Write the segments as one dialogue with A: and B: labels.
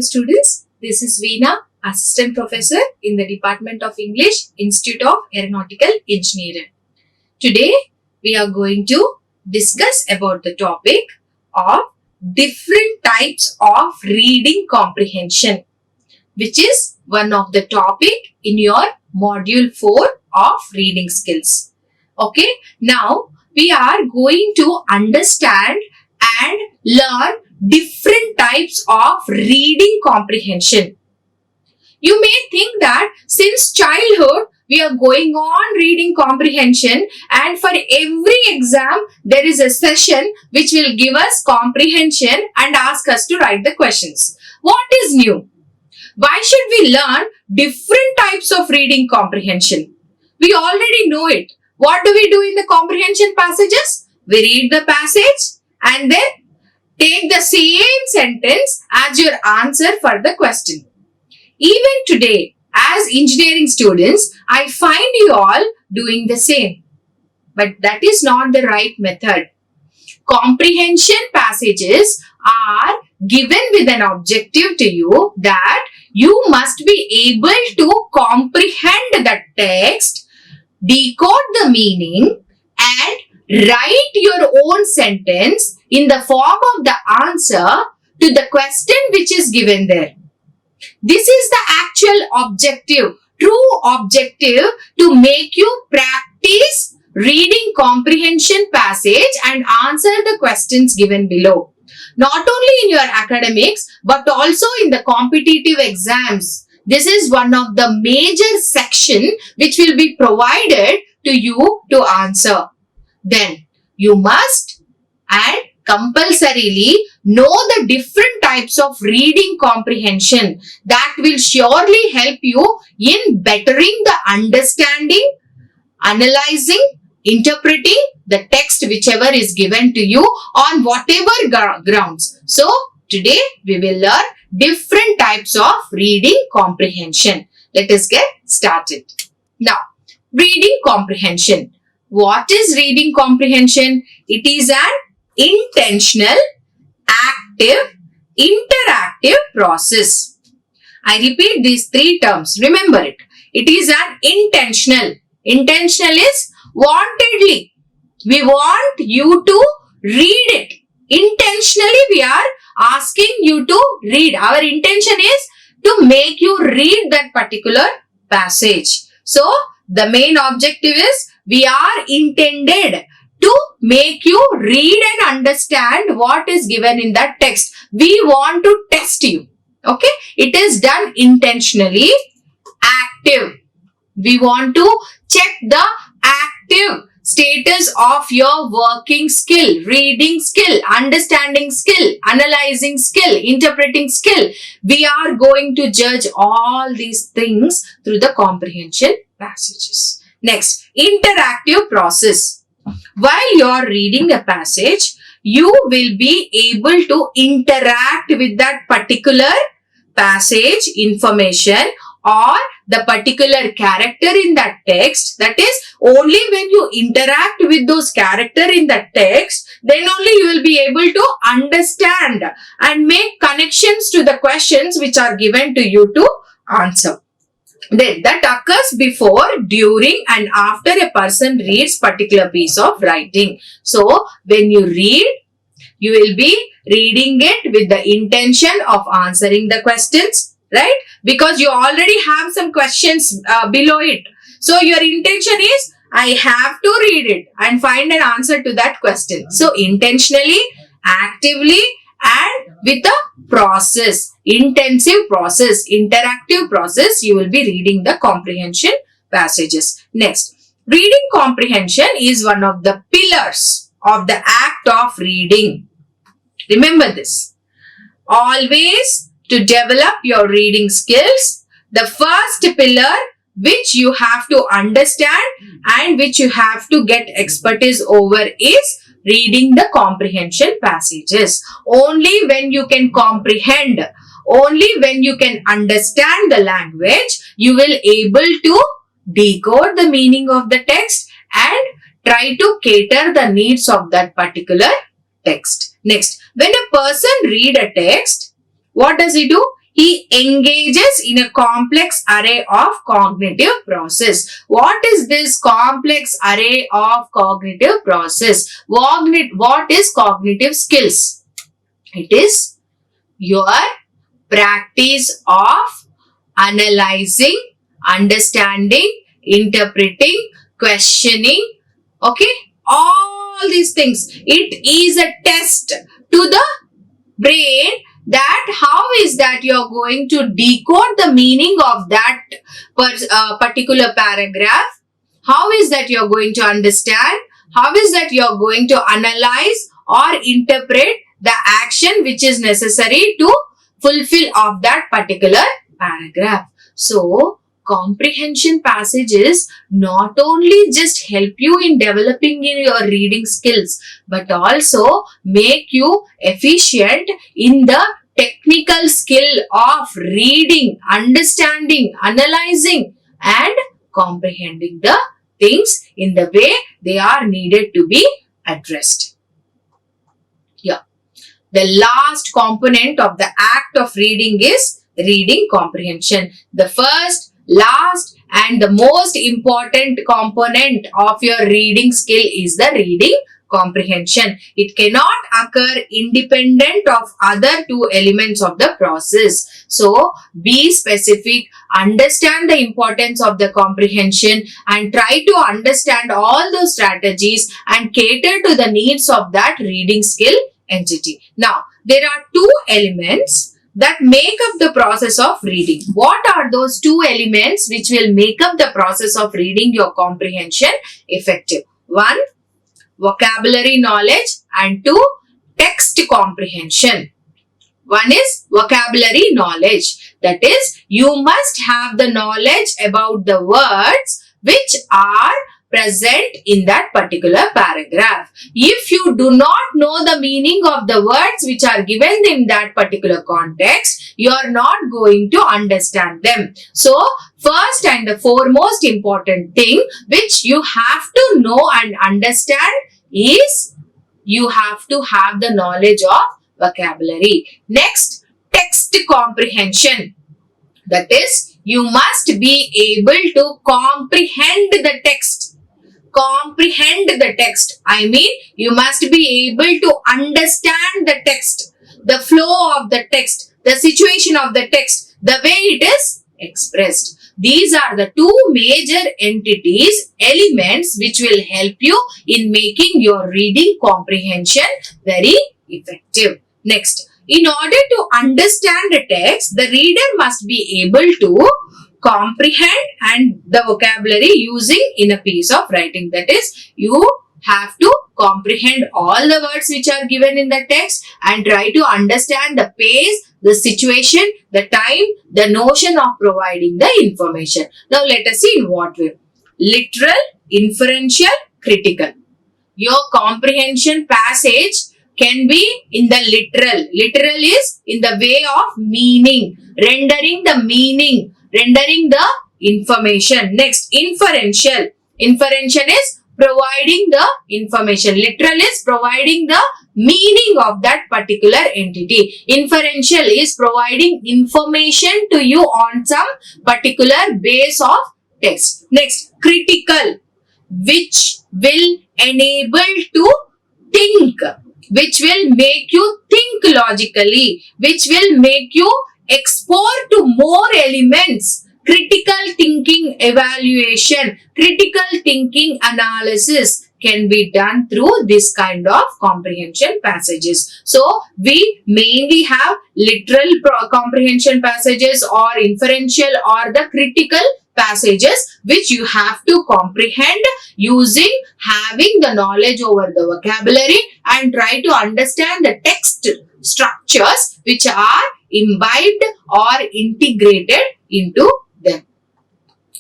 A: students. This is Veena, Assistant Professor in the Department of English, Institute of Aeronautical Engineering. Today, we are going to discuss about the topic of different types of reading comprehension, which is one of the topic in your module 4 of reading skills. Okay, now we are going to understand and learn different types of reading comprehension. You may think that since childhood we are going on reading comprehension, and for every exam there is a session which will give us comprehension and ask us to write the questions. What is new? Why should we learn different types of reading comprehension? We already know it. What do we do in the comprehension passages? We read the passage and then take the same sentence as your answer for the question. Even today, as engineering students, I find you all doing the same. But that is not the right method. Comprehension passages are given with an objective to you that you must be able to comprehend the text, decode the meaning, and write your own sentence in the form of the answer to the question which is given there. This is the actual objective, true objective, to make you practice reading comprehension passage and answer the questions given below. Not only in your academics, but also in the competitive exams. This is one of the major section which will be provided to you to answer. Then you must and compulsorily know the different types of reading comprehension that will surely help you in bettering the understanding, analyzing, interpreting the text whichever is given to you on whatever grounds. So today we will learn different types of reading comprehension. Let us get started. Now, reading comprehension. What is reading comprehension? It is an intentional, active, interactive process. I repeat these three terms. Remember it. It is an intentional. Intentional is wantedly. We want you to read it. Intentionally we are asking you to read. Our intention is to make you read that particular passage. So, the main objective is we are intended to make you read and understand what is given in that text. We want to test you. Okay? It is done intentionally. Active. We want to check the active status of your working skill, reading skill, understanding skill, analyzing skill, interpreting skill. We are going to judge all these things through the comprehension passages. Next, interactive process. While you are reading a passage, you will be able to interact with that particular passage information or the particular character in that text. That is, only when you interact with those character in that text, then only you will be able to understand and make connections to the questions which are given to you to answer. Then that occurs before, during, and after a person reads particular piece of writing. So, when you read, you will be reading it with the intention of answering the questions, right? Because you already have some questions below it. So, your intention is, I have to read it and find an answer to that question. So, intentionally, actively, and with a process, intensive process, interactive process, you will be reading the comprehension passages. Next, reading comprehension is one of the pillars of the act of reading. Remember this. Always to develop your reading skills, the first pillar which you have to understand and which you have to get expertise over is reading the comprehension passages. Only when you can comprehend, only when you can understand the language, you will able to decode the meaning of the text and try to cater the needs of that particular text. Next, when a person read a text, what does he do? He engages in a complex array of cognitive process. What is this complex array of cognitive process? What is cognitive skills? It is your practice of analyzing, understanding, interpreting, questioning, okay, all these things. It is a test to the brain that how is that you are going to decode the meaning of that particular paragraph, how is that you are going to understand, how is that you are going to analyze or interpret the action which is necessary to fulfill of that particular paragraph. So, comprehension passages not only just help you in developing in your reading skills, but also make you efficient in the technical skill of reading, understanding, analyzing and comprehending the things in the way they are needed to be addressed. Yeah. The last component of the act of reading is reading comprehension. The first, last and the most important component of your reading skill is the reading comprehension. It cannot occur independent of other two elements of the process. So, be specific, understand the importance of the comprehension and try to understand all those strategies and cater to the needs of that reading skill entity. Now, there are two elements that make up the process of reading. What are those two elements which will make up the process of reading your comprehension effective? One, vocabulary knowledge and two, text comprehension. One is vocabulary knowledge. That is, you must have the knowledge about the words which are present in that particular paragraph. If you do not know the meaning of the words which are given in that particular context, you are not going to understand them. So, first and the foremost important thing which you have to know and understand is you have to have the knowledge of vocabulary. Next, text comprehension. That is, you must be able to comprehend the text. Comprehend the text. I mean, you must be able to understand the text, the flow of the text, the situation of the text, the way it is expressed. These are the two major entities, elements which will help you in making your reading comprehension very effective. Next, in order to understand the text, the reader must be able to comprehend and the vocabulary using in a piece of writing. That is, you have to comprehend all the words which are given in the text and try to understand the pace, the situation, the time, the notion of providing the information. Now, let us see in what way. Literal, inferential, critical. Your comprehension passage can be in the literal. Literal is in the way of meaning, rendering the meaning, rendering the information. Next, inferential. Inferential is providing the information. Literal is providing the meaning of that particular entity. Inferential is providing information to you on some particular base of text. Next, critical, which will enable to think, which will make you think logically, which will make you explore to more elements, critical thinking evaluation, critical thinking analysis can be done through this kind of comprehension passages. So, we mainly have literal comprehension passages or inferential or the critical passages which you have to comprehend using having the knowledge over the vocabulary and try to understand the text structures which are imbibed or integrated into them.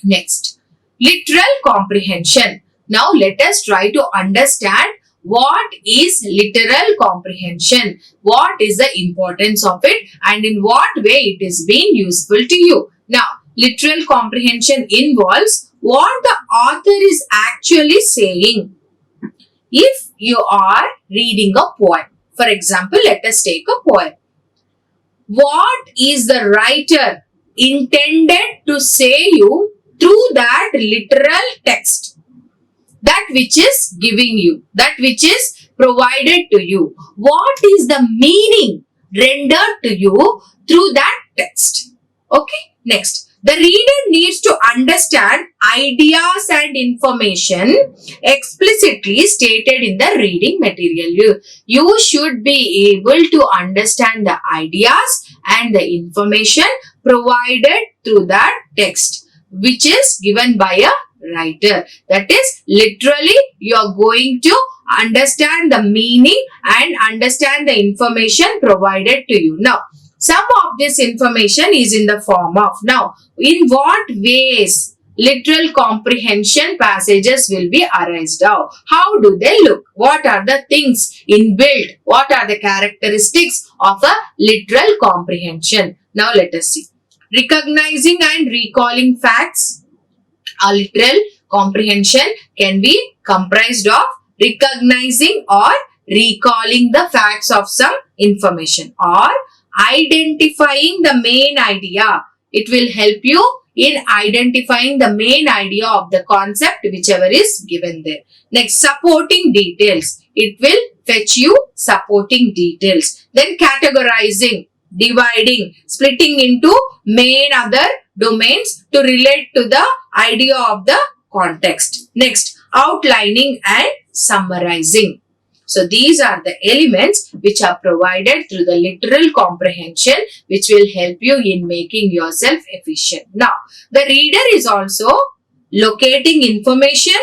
A: Next, literal comprehension. Now, let us try to understand what is literal comprehension, what is the importance of it and in what way it is being useful to you. Now, literal comprehension involves what the author is actually saying. If you are reading a poem, for example, let us take a poem. what is the writer intended to say you through that literal text, that which is giving you, that which is provided to you. What is the meaning rendered to you through that text? Okay, next. The reader needs to understand ideas and information explicitly stated in the reading material. You should be able to understand the ideas and the information provided through that text, which is given by a writer. That is, literally you are going to understand the meaning and understand the information provided to you. Now, some of this information is in the form of, now, in what ways literal comprehension passages will be arised out? How do they look? What are the things inbuilt? What are the characteristics of a literal comprehension? Now, let us see. Recognizing and recalling facts. A literal comprehension can be comprised of recognizing or recalling the facts of some information, or identifying the main idea. It will help you in identifying the main idea of the concept whichever is given there. Next, supporting details. It will fetch you supporting details. Then categorizing, dividing, splitting into main other domains to relate to the idea of the context. Next, outlining and summarizing. So these are the elements which are provided through the literal comprehension, which will help you in making yourself efficient. Now, the reader is also locating information,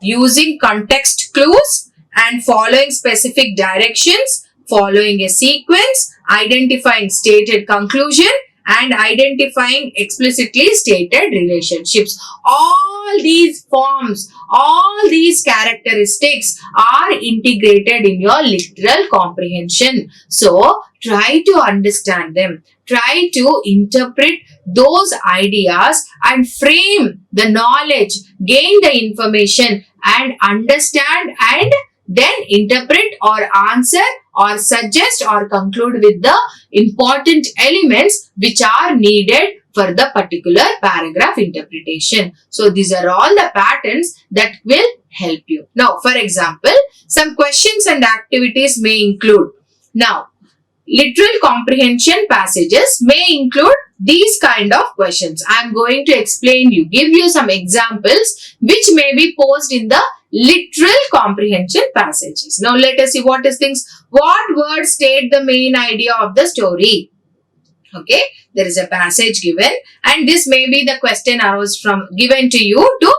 A: using context clues and following specific directions, following a sequence, identifying stated conclusion and identifying explicitly stated relationships. All these forms, all these characteristics are integrated in your literal comprehension. So, try to understand them. Try to interpret those ideas and frame the knowledge, gain the information and understand, and then interpret or answer or suggest or conclude with the important elements which are needed for the particular paragraph interpretation. So these are all the patterns that will help you. Now, for example, some questions and activities may include. Now, literal comprehension passages may include these kind of questions. I am going to explain you, give you some examples which may be posed in the literal comprehension passages. Now let us see what is things. What words state the main idea of the story? Okay, there is a passage given and this may be the question arose from given to you to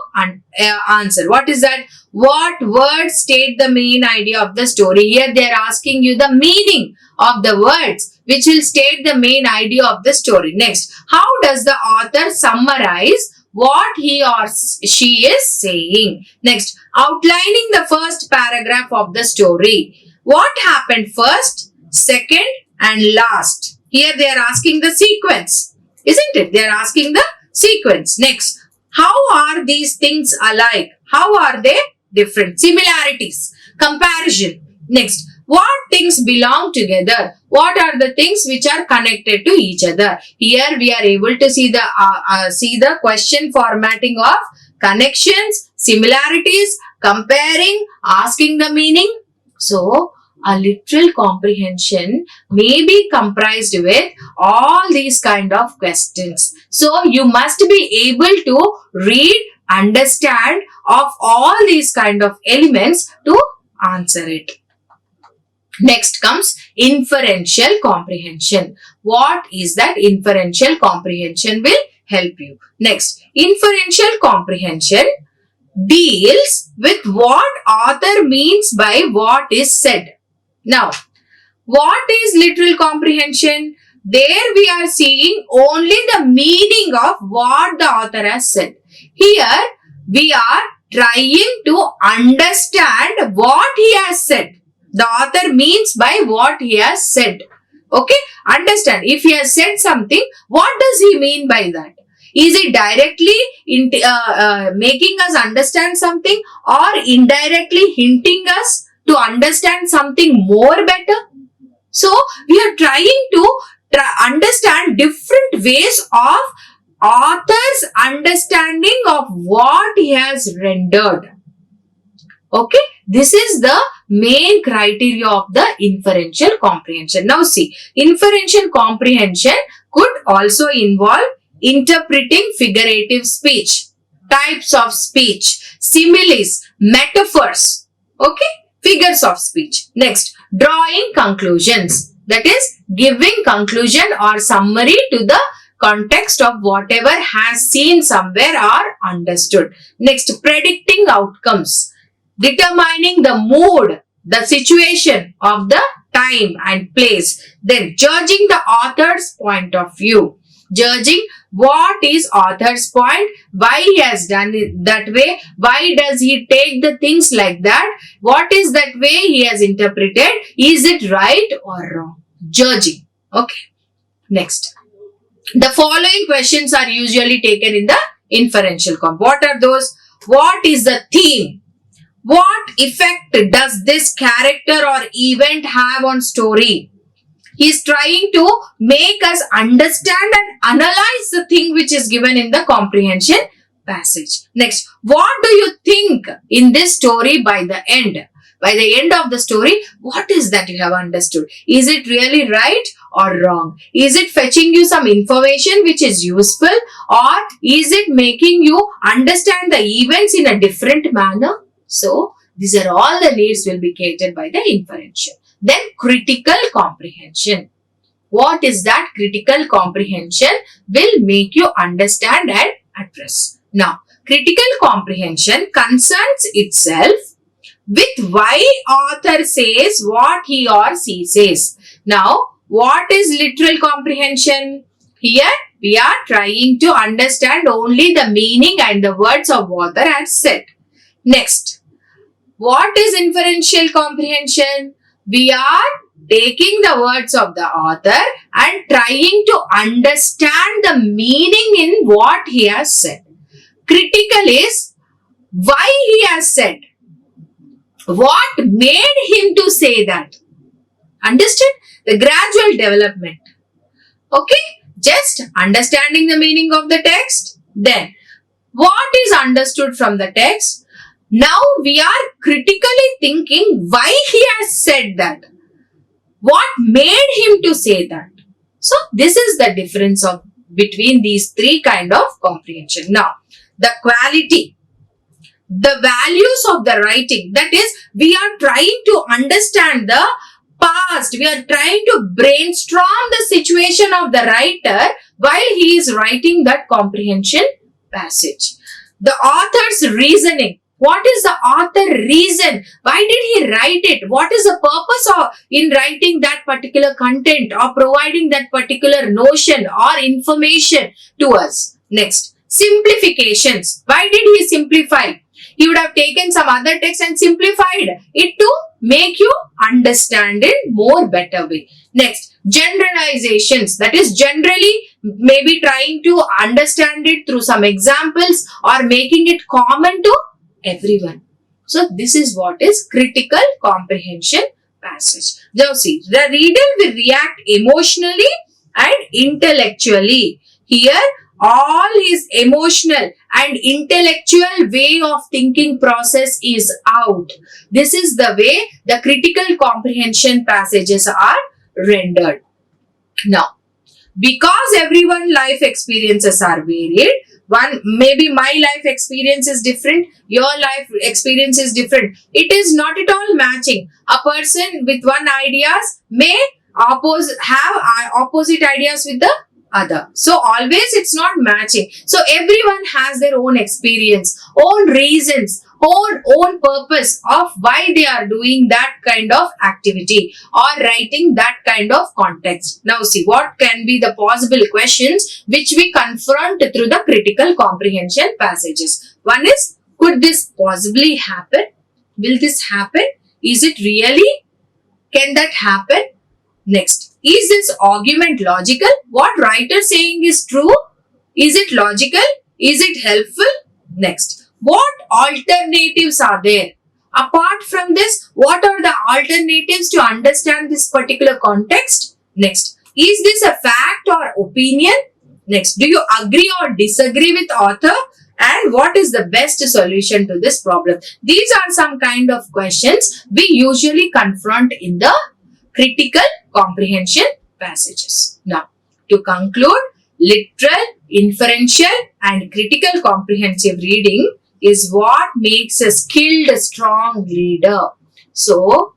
A: answer. What is that? What words state the main idea of the story? Here they are asking you the meaning of the words which will state the main idea of the story. Next, how does the author summarize what he or she is saying? Next, outlining the first paragraph of the story. What happened first, second and last? Here they are asking the sequence, isn't it? They are asking the sequence. Next, how are these things alike? How are they different? Similarities, comparison. Next, what things belong together? What are the things which are connected to each other? Here we are able to see the question formatting of connections, similarities, comparing, asking the meaning. So, a literal comprehension may be comprised with all these kind of questions. So, you must be able to read, understand of all these kind of elements to answer it. Next comes inferential comprehension. What is that? Inferential comprehension will help you. Next, inferential comprehension deals with what author means by what is said. Now, what is literal comprehension? There we are seeing only the meaning of what the author has said. Here we are trying to understand what he has said. The author means by what he has said. Okay, understand. If he has said something, what does he mean by that? Is it directly making us understand something or indirectly hinting us to understand something more better? So, we are trying to understand different ways of author's understanding of what he has rendered. Okay, this is the main criteria of the inferential comprehension. Now see, inferential comprehension could also involve interpreting figurative speech, types of speech, similes, metaphors, okay, figures of speech. Next, drawing conclusions, that is giving conclusion or summary to the context of whatever has seen somewhere or understood. Next, predicting outcomes, determining the mood, the situation of the time and place. Then judging the author's point of view, judging what is author's point, why he has done it that way, why does he take the things like that, what is that way he has interpreted, is it right or wrong? Judging. Okay. Next, the following questions are usually taken in the inferential comp. What are those? What is the theme? What effect does this character or event have on story? He is trying to make us understand and analyze the thing which is given in the comprehension passage. Next, what do you think in this story by the end? By the end of the story, what is that you have understood? Is it really right or wrong? Is it fetching you some information which is useful, or is it making you understand the events in a different manner? So, these are all the needs will be catered by the inferential. Then, critical comprehension. What is that? Critical comprehension will make you understand and address. Now, critical comprehension concerns itself with why author says what he or she says. Now, what is literal comprehension? Here, we are trying to understand only the meaning and the words of author has said. Next, what is inferential comprehension? We are taking the words of the author and trying to understand the meaning in what he has said. Critical is why he has said. What made him to say that? Understood? The gradual development. Okay? Just understanding the meaning of the text. Then, what is understood from the text? Now we are critically thinking why he has said that. What made him to say that? So, this is the difference of between these three kind of comprehension. Now, the quality, the values of the writing, that is, we are trying to understand the past. We are trying to brainstorm the situation of the writer while he is writing that comprehension passage. The author's reasoning. What is the author reason? Why did he write it? What is the purpose of in writing that particular content or providing that particular notion or information to us? Next, simplifications. Why did he simplify? He would have taken some other text and simplified it to make you understand it more better way. Next, generalizations. That is generally maybe trying to understand it through some examples or making it common to everyone. So, this is what is critical comprehension passage. Now, see, the reader will react emotionally and intellectually. Here, all his emotional and intellectual way of thinking process is out. This is the way the critical comprehension passages are rendered. Now, because everyone's life experiences are varied, maybe my life experience is different, your life experience is different. It is not at all matching. A person with one ideas may have opposite ideas with the other. So always it's not matching. So everyone has their own experience, own reasons, own purpose of why they are doing that kind of activity or writing that kind of context. Now see, what can be the possible questions which we confront through the critical comprehension passages. One is, could this possibly happen? Will this happen? Is it really? Can that happen? Next, is this argument logical? What writer saying is true? Is it logical? Is it helpful? Next, what alternatives are there? Apart from this, what are the alternatives to understand this particular context? Next, Is this a fact or opinion? Next, do you agree or disagree with author? And what is the best solution to this problem? These are some kind of questions we usually confront in the critical comprehension passages. Now, to conclude, literal, inferential and critical comprehensive reading is what makes a skilled, strong reader. So,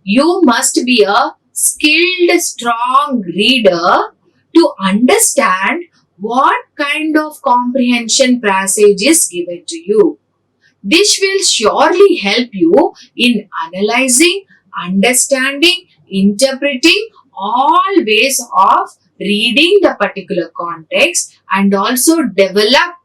A: you must be a skilled, strong reader to understand what kind of comprehension passage is given to you. This will surely help you in analyzing, understanding, interpreting all ways of reading the particular context and also develop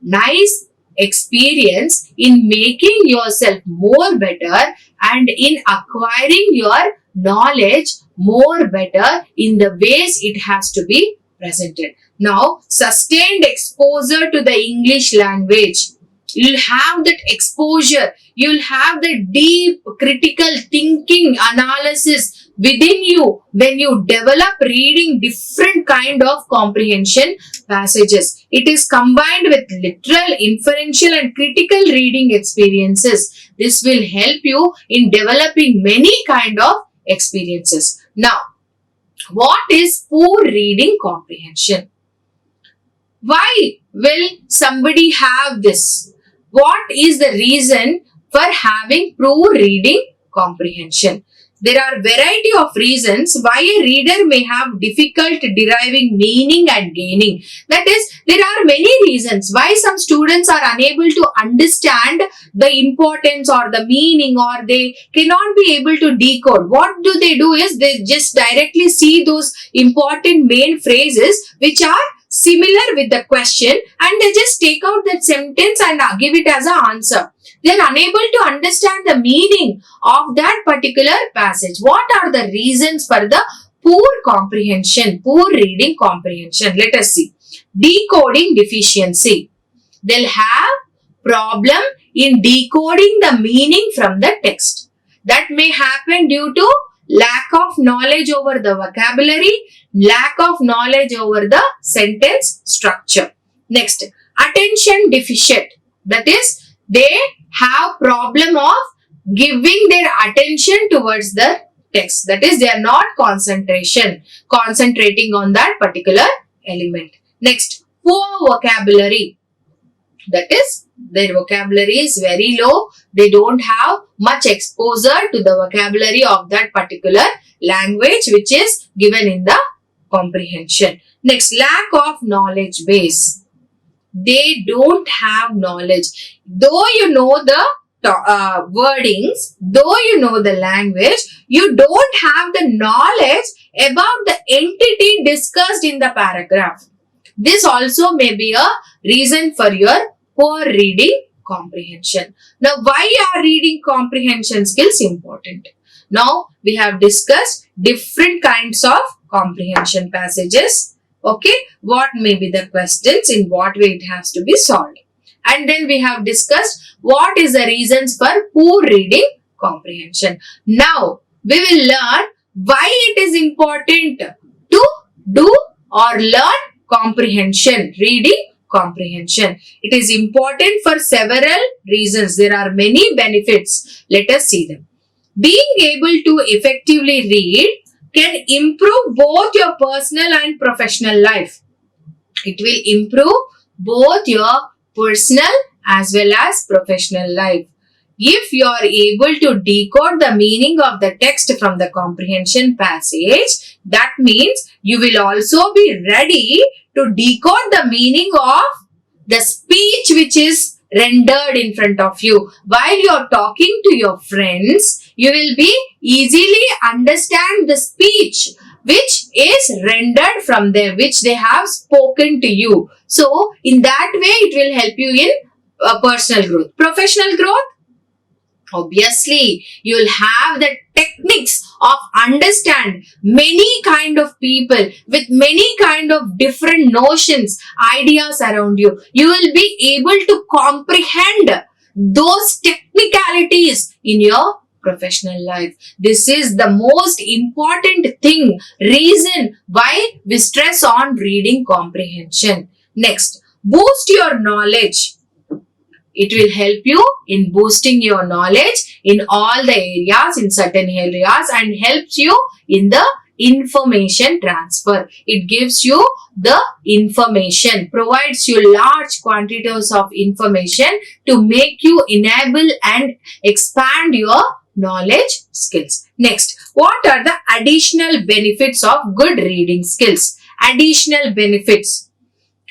A: nice experience in making yourself more better and in acquiring your knowledge more better in the ways it has to be presented. Now, sustained exposure to the English language. You'll have that exposure. You'll have the deep critical thinking analysis within you when you develop reading different kind of comprehension passages. It is combined with literal, inferential and critical reading experiences. This will help you in developing many kind of experiences. Now, what is poor reading comprehension? Why will somebody have this? What is the reason for having poor reading comprehension? There are variety of reasons why a reader may have difficult deriving meaning and gaining. That is, there are many reasons why some students are unable to understand the importance or the meaning, or they cannot be able to decode. What do? Is they just directly see those important main phrases which are similar with the question and they just take out that sentence and give it as an answer. They are unable to understand the meaning of that particular passage. What are the reasons for the poor comprehension, poor reading comprehension? Let us see. Decoding deficiency. They'll have problem in decoding the meaning from the text. That may happen due to lack of knowledge over the vocabulary, lack of knowledge over the sentence structure. Next, attention deficit. That is, they have problem of giving their attention towards the text. That is, they are not concentrating on that particular element. Next, poor vocabulary. That is, their vocabulary is very low. They don't have much exposure to the vocabulary of that particular language which is given in the comprehension. Next, lack of knowledge base. They don't have knowledge. Though you know the wordings, though you know the language, you don't have the knowledge about the entity discussed in the paragraph. This also may be a reason for your poor reading comprehension. Now, why are reading comprehension skills important? Now, we have discussed different kinds of comprehension passages. Okay, what may be the questions, in what way it has to be solved. And then we have discussed what is the reasons for poor reading comprehension. Now, we will learn why it is important to do or learn comprehension, reading comprehension. It is important for several reasons. There are many benefits. Let us see them. Being able to effectively read can improve both your personal and professional life. It will improve both your personal as well as professional life. If you are able to decode the meaning of the text from the comprehension passage, that means you will also be ready to decode the meaning of the speech which is rendered in front of you. While you are talking to your friends, you will be easily understand the speech which is rendered from them, which they have spoken to you. So, in that way, it will help you in personal growth. Professional growth, obviously, you will have the techniques of understand many kind of people with many kind of different notions, ideas around you. You will be able to comprehend those technicalities in your professional life. This is the most important thing, reason why we stress on reading comprehension. Next, boost your knowledge. It will help you in boosting your knowledge in all the areas, in certain areas, and helps you in the information transfer. It gives you the information, provides you large quantities of information to make you enable and expand your knowledge skills. Next, what are the additional benefits of good reading skills? Additional benefits.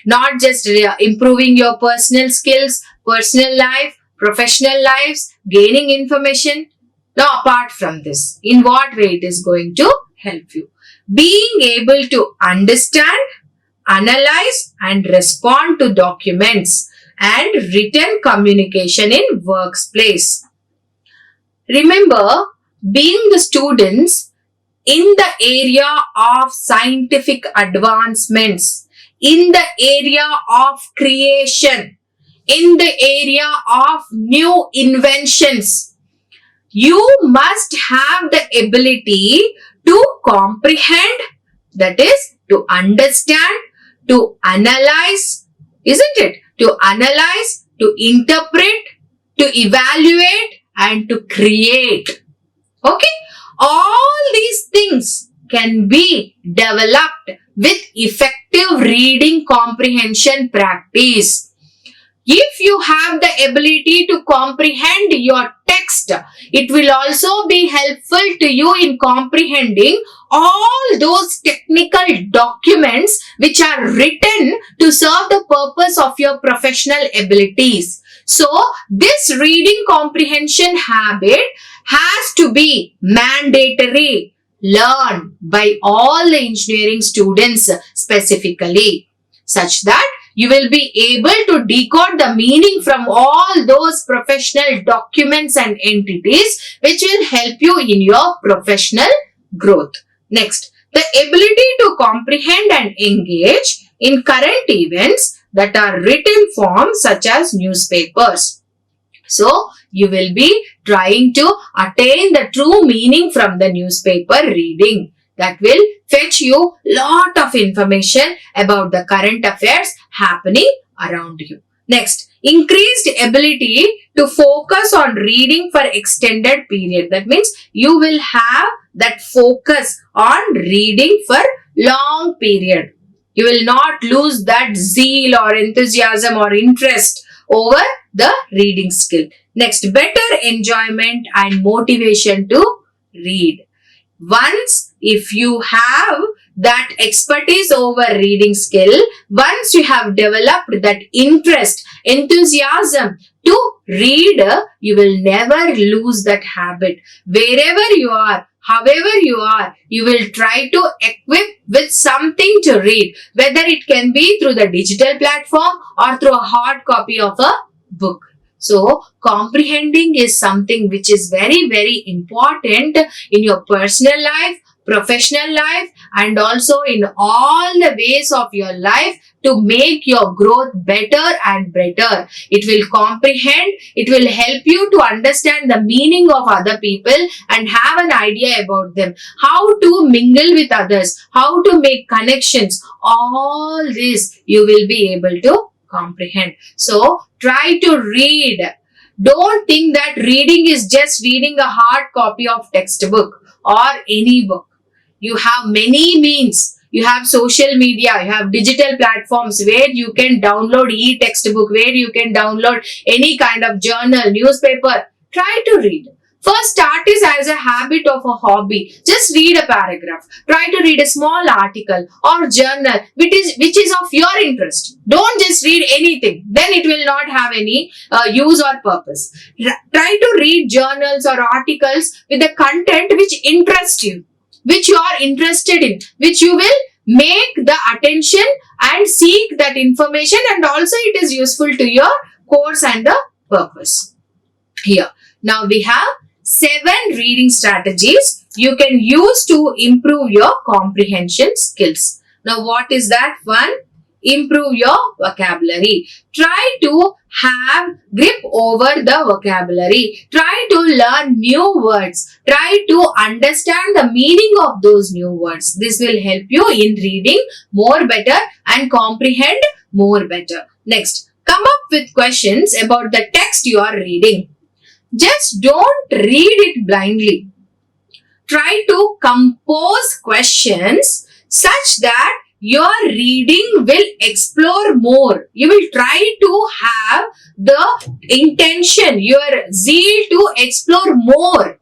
A: Not just improving your personal skills, personal life, professional lives, gaining information. Now, apart from this, in what way it is going to help you? Being able to understand, analyze and respond to documents and written communication in workplace. Remember, being the students in the area of scientific advancements, in the area of creation, in the area of new inventions, you must have the ability to comprehend, that is, to understand, to analyze, isn't it? To analyze, to interpret, to evaluate and to create. Okay? All these things can be developed with effective reading comprehension practice. If you have the ability to comprehend your text, it will also be helpful to you in comprehending all those technical documents which are written to serve the purpose of your professional abilities. So, this reading comprehension habit has to be mandatory, learned by all the engineering students specifically, such that you will be able to decode the meaning from all those professional documents and entities which will help you in your professional growth. Next, the ability to comprehend and engage in current events that are written forms such as newspapers. So, you will be trying to attain the true meaning from the newspaper reading. That will fetch you lot of information about the current affairs happening around you. Next, increased ability to focus on reading for extended period. That means you will have that focus on reading for long period. You will not lose that zeal or enthusiasm or interest over the reading skill. Next, better enjoyment and motivation to read. Once if you have that expertise over reading skill, once you have developed that interest, enthusiasm to read, you will never lose that habit. Wherever you are, however you are, you will try to equip with something to read, whether it can be through the digital platform or through a hard copy of a book. So, comprehending is something which is very, very important in your personal life, professional life, and also in all the ways of your life to make your growth better and better. It will comprehend, it will help you to understand the meaning of other people and have an idea about them, how to mingle with others, how to make connections. All this you will be able to comprehend. So, try to read. Don't think that reading is just reading a hard copy of textbook or any book. You have many means. You have social media, you have digital platforms where you can download e-textbook, where you can download any kind of journal, newspaper. Try to read. First, start is as a habit of a hobby. Just read a paragraph. Try to read a small article or journal which is of your interest. Don't just read anything. Then it will not have any use or purpose. Try to read journals or articles with the content which interests you, which you are interested in, which you will make the attention and seek that information, and also it is useful to your course and the purpose. Here, now we have 7 reading strategies you can use to improve your comprehension skills. Now, what is that? 1. improve your vocabulary. Try to have grip over the vocabulary. Try to learn new words. Try to understand the meaning of those new words. This will help you in reading more better and comprehend more better. Next, come up with questions about the text you are reading. Just don't read it blindly. Try to compose questions such that your reading will explore more. You will try to have the intention, your zeal to explore more.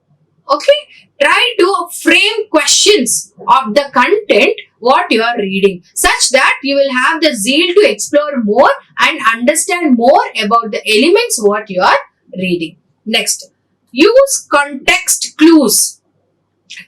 A: Okay? Try to frame questions of the content what you are reading such that you will have the zeal to explore more and understand more about the elements what you are reading. Next, use context clues.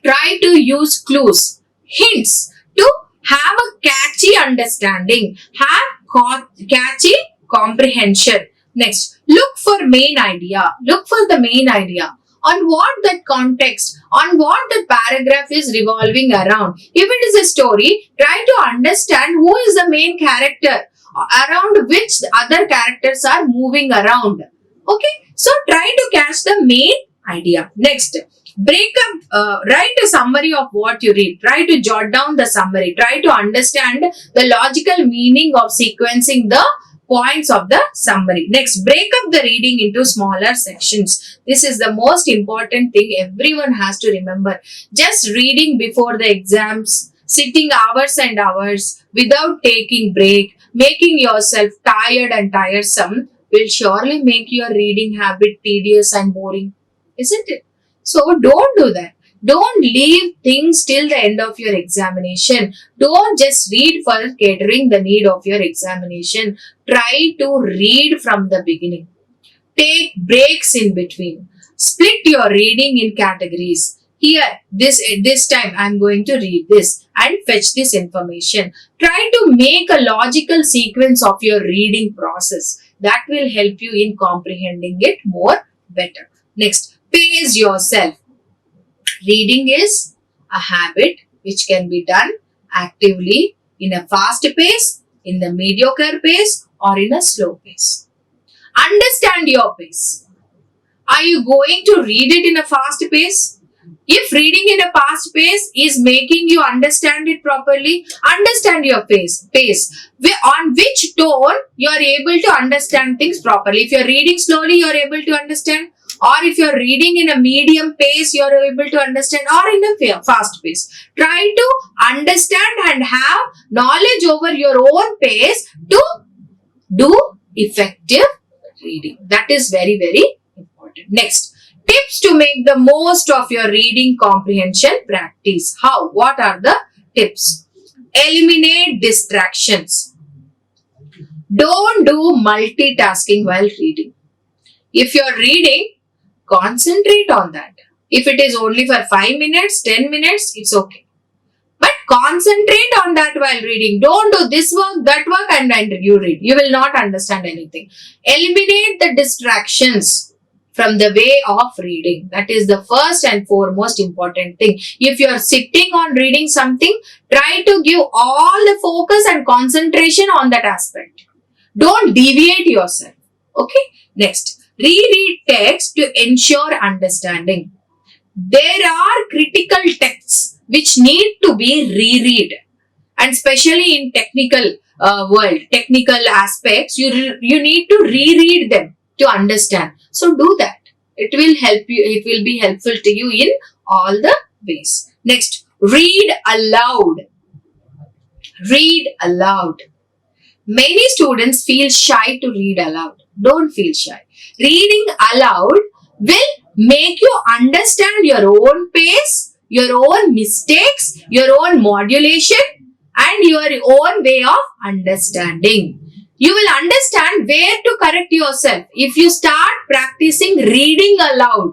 A: Try to use clues, hints to have a catchy understanding, have catchy comprehension. Next, look for main idea. Look for the main idea. On what that context, on what the paragraph is revolving around. If it is a story, try to understand who is the main character, around which the other characters are moving around. Okay, so try to catch the main idea. Next, write a summary of what you read. Try to jot down the summary. Try to understand the logical meaning of sequencing the points of the summary. Next, break up the reading into smaller sections. This is the most important thing everyone has to remember. Just reading before the exams, sitting hours and hours without taking break, making yourself tired and tiresome will surely make your reading habit tedious and boring, isn't it? So don't do that. Don't leave things till the end of your examination. Don't just read for catering the need of your examination. Try to read from the beginning. Take breaks in between. Split your reading in categories. Here, this time I am going to read this and fetch this information. Try to make a logical sequence of your reading process. That will help you in comprehending it more better. Next, pace yourself. Reading is a habit which can be done actively in a fast pace, in the mediocre pace, or in a slow pace. Understand your pace. Are you going to read it in a fast pace? If reading in a fast pace is making you understand it properly, understand your pace. On which tone you are able to understand things properly. If you are reading slowly, you are able to understand. Or if you are reading in a medium pace, you are able to understand, or in a fast pace. Try to understand and have knowledge over your own pace to do effective reading. That is very, very important. Next, tips to make the most of your reading comprehension practice. How? What are the tips? Eliminate distractions. Don't do multitasking while reading. If you are reading, concentrate on that. If it is only for 5 minutes, 10 minutes, it's okay. But concentrate on that while reading. Don't do this work, that work, and then you read. You will not understand anything. Eliminate the distractions from the way of reading. That is the first and foremost important thing. If you are sitting on reading something, try to give all the focus and concentration on that aspect. Don't deviate yourself. Okay? Next. Reread text to ensure understanding. There are critical texts which need to be reread, and especially in technical technical aspects, you need to reread them to understand. So do that. It will help you. It will be helpful to you in all the ways. Next, read aloud. Read aloud. Many students feel shy to read aloud. Don't feel shy. Reading aloud will make you understand your own pace, your own mistakes, your own modulation, and your own way of understanding. You will understand where to correct yourself if you start practicing reading aloud.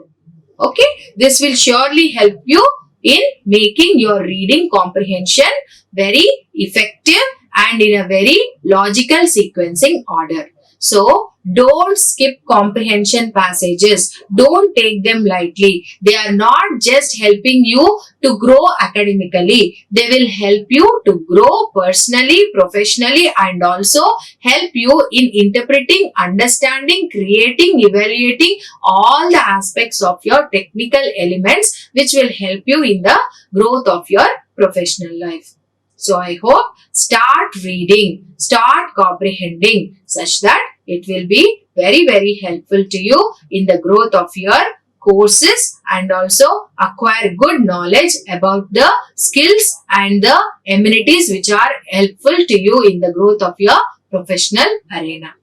A: Okay, this will surely help you in making your reading comprehension very effective and in a very logical sequencing order. So, don't skip comprehension passages. Don't take them lightly. They are not just helping you to grow academically. They will help you to grow personally, professionally, and also help you in interpreting, understanding, creating, evaluating all the aspects of your technical elements, which will help you in the growth of your professional life. So I hope start reading, start comprehending such that it will be very helpful to you in the growth of your courses and also acquire good knowledge about the skills and the amenities which are helpful to you in the growth of your professional arena.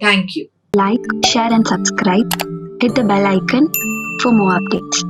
A: Thank you.
B: Like, share and subscribe. Hit the bell icon for more updates.